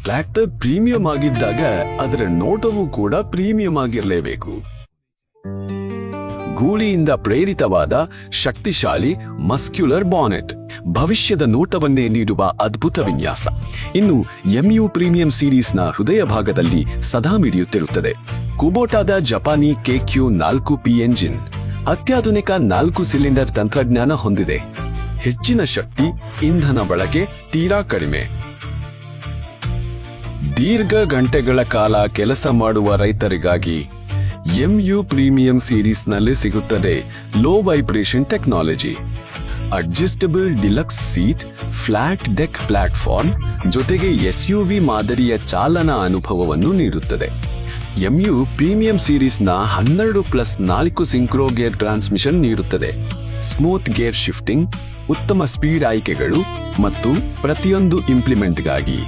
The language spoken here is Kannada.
ಟ್ರ್ಯಾಕ್ಟರ್ ಪ್ರೀಮಿಯಂ ಆಗಿದ್ದಾಗ ಅದರ ನೋಟವೂ ಕೂಡ ಪ್ರೀಮಿಯಂ ಆಗಿರಲೇಬೇಕು. ಗೂಳಿಯಿಂದ ಪ್ರೇರಿತವಾದ ಶಕ್ತಿಶಾಲಿ ಮಸ್ಕ್ಯುಲರ್ ಬಾನೆಟ್ ಭವಿಷ್ಯದ ನೋಟವನ್ನೇ ನೀಡುವ ಅದ್ಭುತ ವಿನ್ಯಾಸ. ಇನ್ನು ಎಂಯು ಪ್ರೀಮಿಯಂ ಸೀರೀಸ್ನ ಹೃದಯ ಭಾಗದಲ್ಲಿ ಸದಾ ಮಿಡಿಯುತ್ತಿರುತ್ತದೆ ಕುಬೋಟಾದ ಜಪಾನಿ KQ4P ಎಂಜಿನ್. ಅತ್ಯಾಧುನಿಕ 4 ಸಿಲಿಂಡರ್ ತಂತ್ರಜ್ಞಾನ ಹೊಂದಿದೆ. ಹೆಚ್ಚಿನ ಶಕ್ತಿ, ಇಂಧನ ಬಳಕೆ ತೀರಾ ಕಡಿಮೆ. ದೀರ್ಘ ಗಂಟೆಗಳ ಕಾಲ ಕೆಲಸ ಮಾಡುವ ರೈತರಿಗಾಗಿ ಎಂಯು ಪ್ರೀಮಿಯಂ ಸೀರೀಸ್ನಲ್ಲಿ ಸಿಗುತ್ತದೆ low vibration technology, adjustable deluxe seat, flat deck platform ಜೊತೆಗೆ SUV ಮಾದರಿಯ ಚಾಲನಾ ಅನುಭವವನ್ನು ನೀಡುತ್ತದೆ. ಎಂಯು ಪ್ರೀಮಿಯಂ ಸೀರೀಸ್ನ 12+4 ಸಿಂಕ್ರೋ ಗೇರ್ ಟ್ರಾನ್ಸ್ಮಿಷನ್ ನೀಡುತ್ತದೆ. ಸ್ಮೂತ್ ಗೇರ್ ಶಿಫ್ಟಿಂಗ್, ಉತ್ತಮ ಸ್ಪೀಡ್ ಆಯ್ಕೆಗಳು ಮತ್ತು ಪ್ರತಿಯೊಂದು ಇಂಪ್ಲಿಮೆಂಟ್ಗಾಗಿ